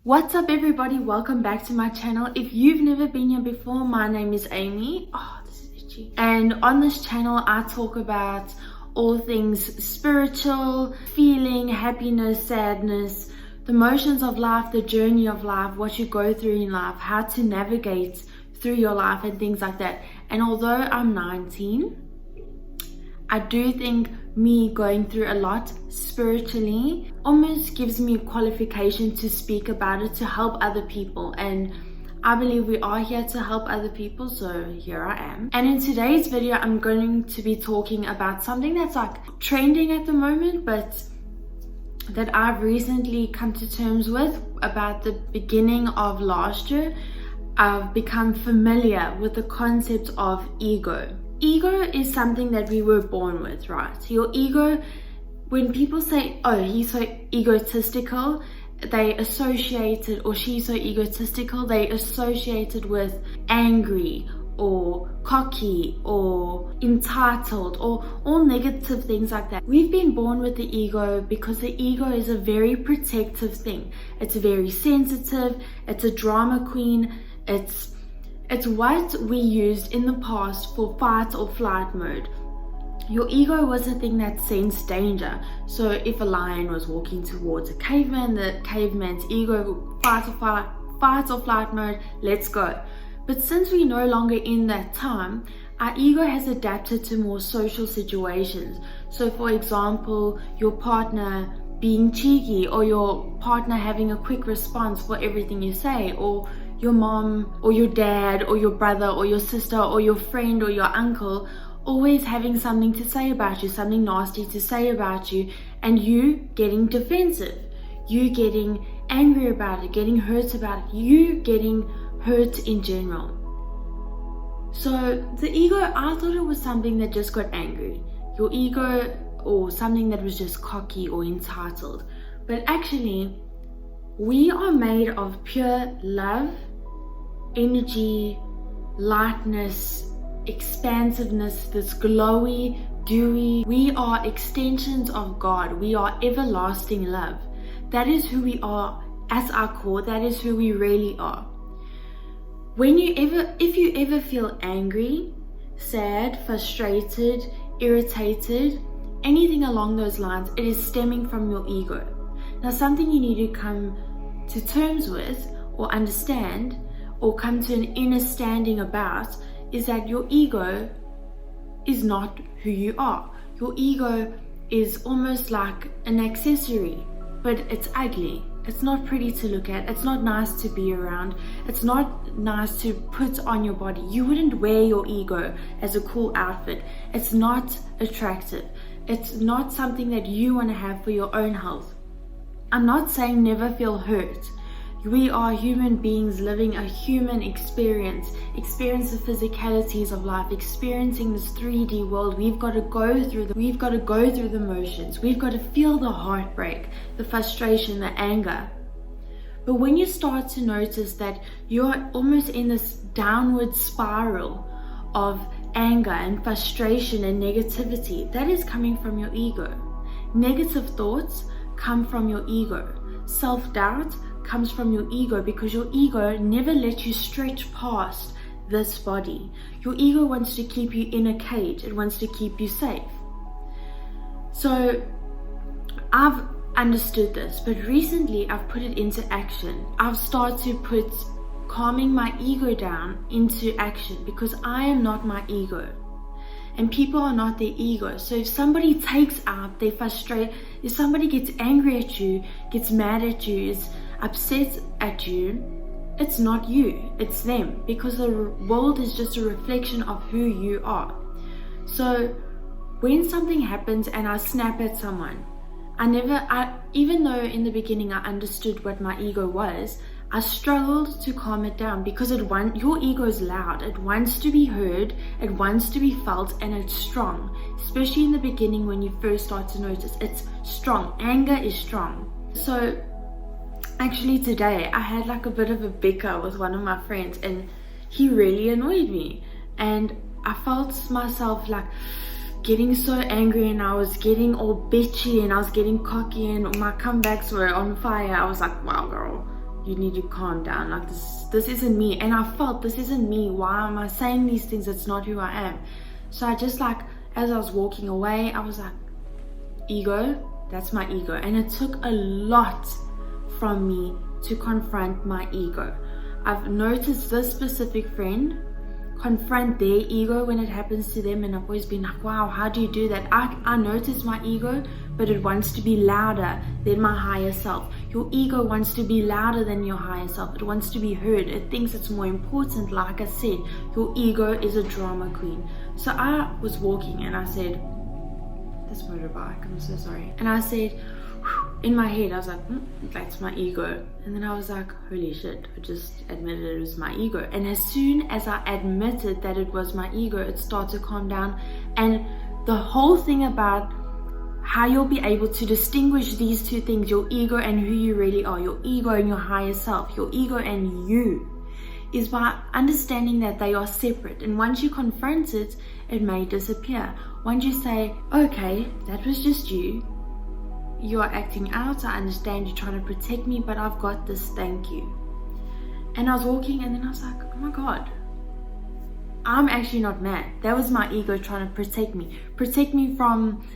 What's up everybody, welcome back to my channel. If you've never been here before, my name is Amy. Oh, this is itchy. And on this channel I talk about all things spiritual, feeling, happiness, sadness, the motions of life, the journey of life, what you go through in life, how to navigate through your life and things like that. And although I'm 19, I do think me going through a lot spiritually almost gives me a qualification to speak about it, to help other people. And I believe we are here to help other people, so here I am. And in today's video, I'm going to be talking about something that's like trending at the moment, but that I've recently come to terms with. About the beginning of last year, I've become familiar with the concept of ego. Ego is something that we were born with, right? Your ego, when people say, oh, he's so egotistical, they associate it, or she's so egotistical, they associate it with angry or cocky or entitled or all negative things like that. We've been born with the ego because the ego is a very protective thing. It's very sensitive, it's a drama queen, it's what we used in the past for fight or flight mode. Your ego was a thing that sensed danger. So if a lion was walking towards a caveman, the caveman's ego, fight or flight mode, let's go. But since we're no longer in that time, our ego has adapted to more social situations. So for example, your partner being cheeky, or your partner having a quick response for everything you say, or your mom or your dad or your brother or your sister or your friend or your uncle always having something to say about you, something nasty to say about you, and you getting defensive, you getting angry about it, getting hurt about it, you getting hurt in general. So the ego, I thought it was something that just got angry, your ego, or something that was just cocky or entitled. But actually, we are made of pure love, energy, lightness, expansiveness, this glowy, dewy. We are extensions of God. We are everlasting love. That is who we are at our core. That is who we really are. If you ever feel angry, sad, frustrated, irritated, anything along those lines, it is stemming from your ego. Now, something you need to come to terms with or understand, or come to an inner standing about, is that your ego is not who you are. Your ego is almost like an accessory, but it's ugly. It's not pretty to look at. It's not nice to be around. It's not nice to put on your body. You wouldn't wear your ego as a cool outfit. It's not attractive. It's not something that you want to have for your own health. I'm not saying never feel hurt. We are human beings living a human experience the physicalities of life, experiencing this 3D world. We've got to go through the motions. We've got to feel the heartbreak, the frustration, the anger. But when you start to notice that you're almost in this downward spiral of anger and frustration and negativity, that is coming from your ego. Negative thoughts come from your ego. Self-doubt comes from your ego, because your ego never lets you stretch past this body. Your ego wants to keep you in a cage. It wants to keep you safe. So I've understood this, but recently I've put it into action. I've started to put calming my ego down into action, because I am not my ego. And people are not their ego. So if somebody takes out, they frustrate, if somebody gets angry at you, gets mad at you, is upset at you, it's not you, it's them, because the world is just a reflection of who you are. So when something happens and I snap at someone, even though in the beginning I understood what my ego was, I struggled to calm it down, because your ego is loud. It wants to be heard, it wants to be felt, and it's strong. Especially in the beginning when you first start to notice, it's strong. Anger is strong. So actually today I had like a bit of a bicker with one of my friends, and he really annoyed me. And I felt myself like getting so angry, and I was getting all bitchy, and I was getting cocky, and my comebacks were on fire. I was like, wow girl, you need to calm down. Like this isn't me. And I felt, this isn't me. Why am I saying these things? It's not who I am. So I just like, as I was walking away, I was like, ego, that's my ego. And it took a lot from me to confront my ego. I've noticed this specific friend confront their ego when it happens to them, and I've always been like, wow, how do you do that? I notice my ego, but it wants to be louder than my higher self. Your ego wants to be louder than your higher self. It wants to be heard. It thinks it's more important. Like I said, your ego is a drama queen. So I was walking and I said, this motorbike, I'm so sorry. And I said, in my head, I was like, that's my ego. And then I was like, holy shit, I just admitted it was my ego. And as soon as I admitted that it was my ego, it started to calm down. And the whole thing about how you'll be able to distinguish these two things, your ego and who you really are, your ego and your higher self, your ego and you, is by understanding that they are separate. And once you confront it, it may disappear. Once you say, okay, that was just you. You are acting out. I understand you're trying to protect me, but I've got this. Thank you. And I was walking, and then I was like, oh my God, I'm actually not mad. That was my ego trying to protect me from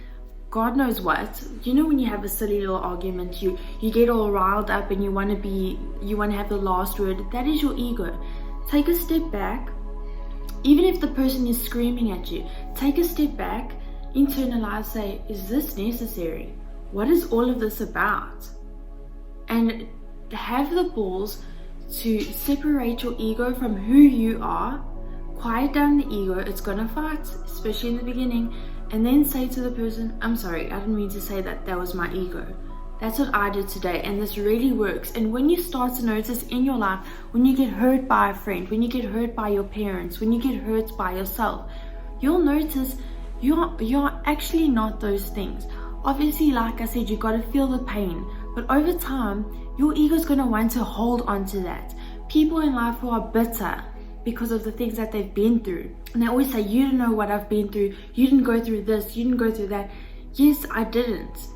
God knows what. You know, when you have a silly little argument, you get all riled up and you want to have the last word. That is your ego. Take a step back. Even if the person is screaming at you, take a step back, internalize, say, is this necessary? What is all of this about? And have the balls to separate your ego from who you are. Quiet down the ego. It's gonna fight, especially in the beginning. And then say to the person, I'm sorry, I didn't mean to say that. That was my ego. That's what I did today, and this really works. And when you start to notice in your life, when you get hurt by a friend, when you get hurt by your parents, when you get hurt by yourself, you'll notice you're actually not those things. Obviously, like I said, you got to feel the pain, but over time, your ego's going to want to hold on to that. People in life who are bitter because of the things that they've been through, and they always say, you don't know what I've been through, you didn't go through this, you didn't go through that. Yes, I didn't,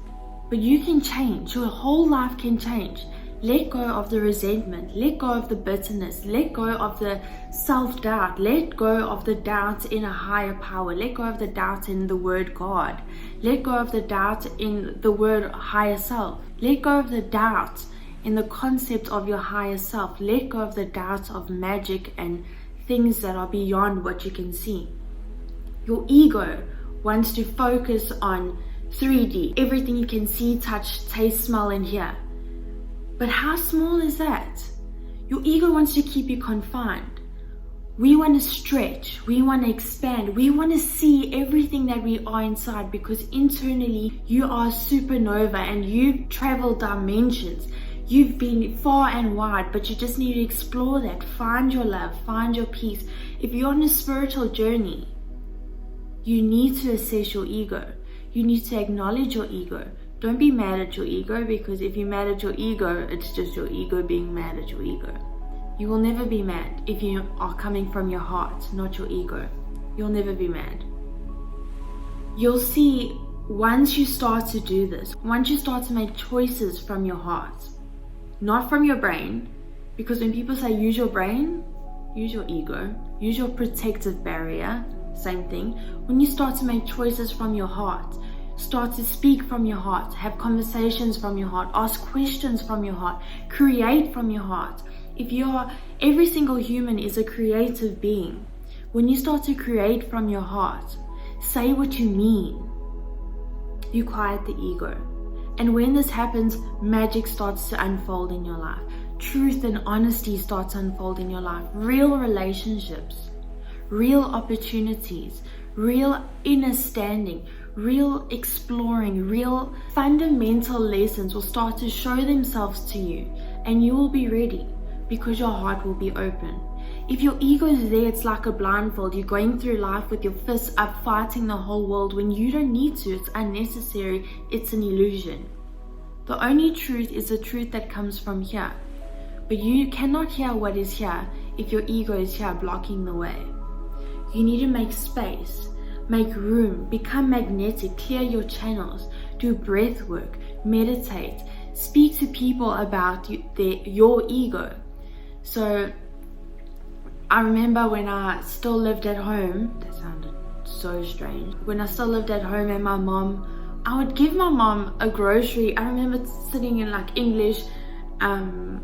but you can change. Your whole life can change. Let go of the resentment, let go of the bitterness, let go of the self-doubt, let go of the doubt in a higher power, let go of the doubt in the word God, let go of the doubt in the word higher self, let go of the doubt in the concept of your higher self, let go of the doubt of magic and things that are beyond what you can see. Your ego wants to focus on 3D, everything you can see, touch, taste, smell, and hear. But how small is that? Your ego wants to keep you confined. We want to stretch, we want to expand, we want to see everything that we are inside, because internally you are a supernova and you've traveled dimensions. You've been far and wide, but you just need to explore that. Find your love, find your peace. If you're on a spiritual journey, you need to assess your ego. You need to acknowledge your ego. Don't be mad at your ego, because if you're mad at your ego, it's just your ego being mad at your ego. You will never be mad if you are coming from your heart, not your ego. You'll never be mad. You'll see once you start to do this, once you start to make choices from your heart, not from your brain, because when people say use your brain, use your ego, use your protective barrier, same thing. When you start to make choices from your heart, start to speak from your heart, have conversations from your heart, ask questions from your heart, create from your heart. Every single human is a creative being. When you start to create from your heart, say what you mean, you quiet the ego. And when this happens, magic starts to unfold in your life. Truth and honesty starts to unfold in your life. Real relationships, real opportunities, real inner standing, real exploring, real fundamental lessons will start to show themselves to you, and you will be ready because your heart will be open. If your ego is there, it's like a blindfold. You're going through life with your fists up, fighting the whole world when you don't need to. It's unnecessary. It's an illusion. The only truth is the truth that comes from here. But you cannot hear what is here if your ego is here blocking the way. You need to make space, make room, become magnetic, clear your channels, do breath work, meditate, speak to people about your ego. So I remember when I still lived at home, that sounded so strange. When I still lived at home and I would give my mom a grocery. I remember sitting in like English and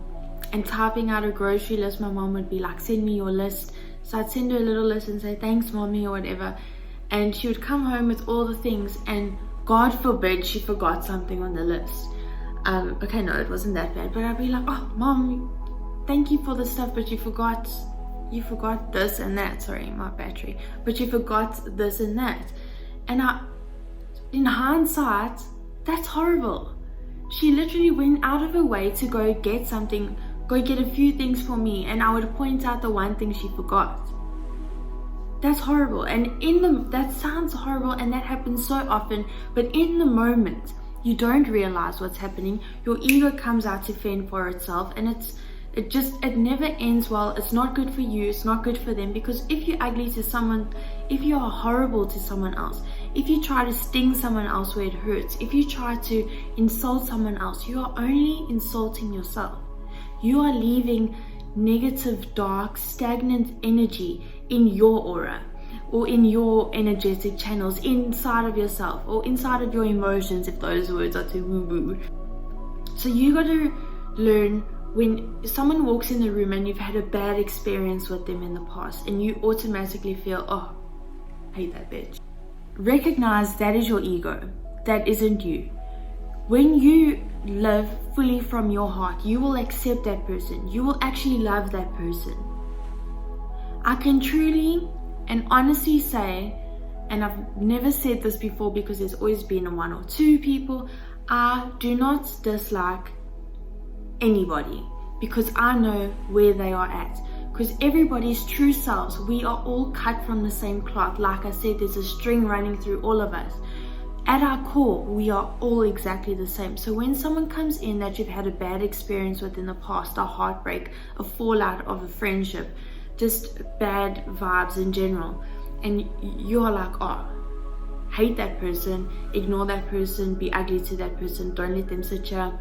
typing out a grocery list. My mom would be like, send me your list. So I'd send her a little list and say, thanks mommy, or whatever. And she would come home with all the things, and God forbid she forgot something on the list. Okay, no, it wasn't that bad, but I'd be like, oh mom, thank you for the stuff, but you forgot this and that. Sorry, my battery. But you forgot this and that. And in hindsight, that's horrible. She literally went out of her way to go get something, go get a few things for me, and I would point out the one thing she forgot. That's horrible. And that sounds horrible, and that happens so often, but in the moment you don't realize what's happening. Your ego comes out to fend for itself, and it never ends well. It's not good for you, it's not good for them, because if you're ugly to someone, if you are horrible to someone else, if you try to sting someone else where it hurts, if you try to insult someone else, you are only insulting yourself. You are leaving negative, dark, stagnant energy in your aura, or in your energetic channels inside of yourself, or inside of your emotions, if those words are too woo-woo. So you got to learn, when someone walks in the room and you've had a bad experience with them in the past, and you automatically feel, oh, hate that bitch. Recognize that is your ego. That isn't you. When you live fully from your heart, you will accept that person. You will actually love that person. I can truly and honestly say, and I've never said this before because there's always been one or two people, I do not dislike anybody, because I know where they are at. Because everybody's true selves, we are all cut from the same cloth. Like I said, there's a string running through all of us. At our core, we are all exactly the same. So when someone comes in that you've had a bad experience with in the past, a heartbreak, a fallout of a friendship, just bad vibes in general, and you're like, oh, hate that person, ignore that person, be ugly to that person, don't let them sit here,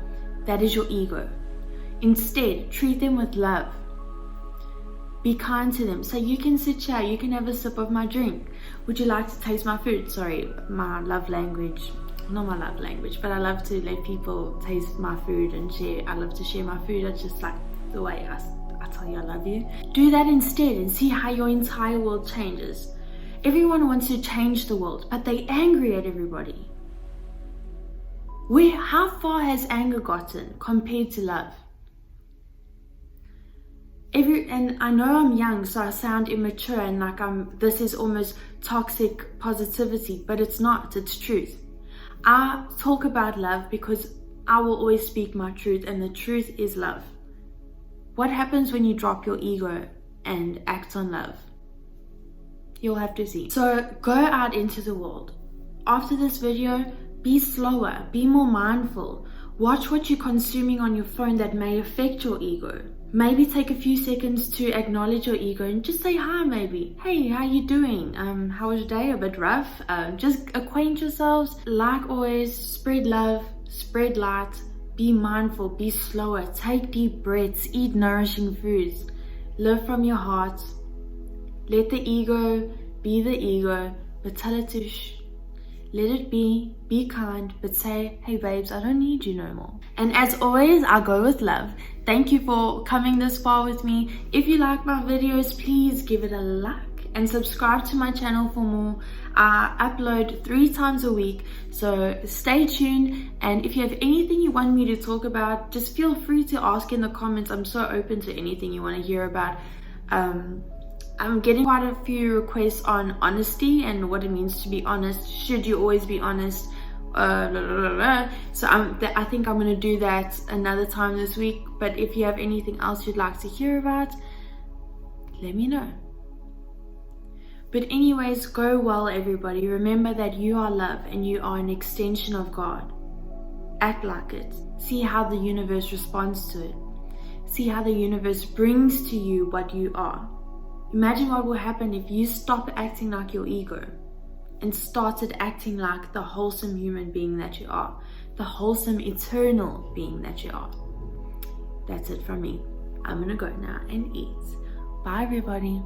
that is your ego. Instead, treat them with love. Be kind to them. So you can sit here, you can have a sip of my drink. Would you like to taste my food? Sorry, my love language, not my love language, but I love to let people taste my food and share. I love to share my food. It's just like the way I tell you I love you. Do that instead and see how your entire world changes. Everyone wants to change the world, but they're angry at everybody. How far has anger gotten compared to love? And I know I'm young, so I sound immature and like this is almost toxic positivity, but it's not, it's truth. I talk about love because I will always speak my truth, and the truth is love. What happens when you drop your ego and act on love? You'll have to see. So go out into the world. After this video, be slower, be more mindful. Watch what you're consuming on your phone that may affect your ego. Maybe take a few seconds to acknowledge your ego and just say hi maybe. Hey, how you doing? How was your day? A bit rough? Just acquaint yourselves. Like always, spread love, spread light, be mindful, be slower, take deep breaths, eat nourishing foods, live from your heart. Let the ego be the ego, but tell it to shh. Let it be kind, but say, hey babes, I don't need you no more. And as always, I go with love. Thank you for coming this far with me. If you like my videos, please give it a like and subscribe to my channel for more. I upload 3 times a week, so stay tuned. And if you have anything you want me to talk about, just feel free to ask in the comments. I'm so open to anything you want to hear about. I'm getting quite a few requests on honesty and what it means to be honest. Should you always be honest? So I think I'm going to do that another time this week. But if you have anything else you'd like to hear about, let me know. But anyways, go well everybody. Remember that you are love and you are an extension of God. Act like it. See how the universe responds to it. See how the universe brings to you what you are. Imagine what will happen if you stop acting like your ego and started acting like the wholesome human being that you are. the wholesome, eternal being that you are. That's it from me. I'm gonna go now and eat. Bye, everybody.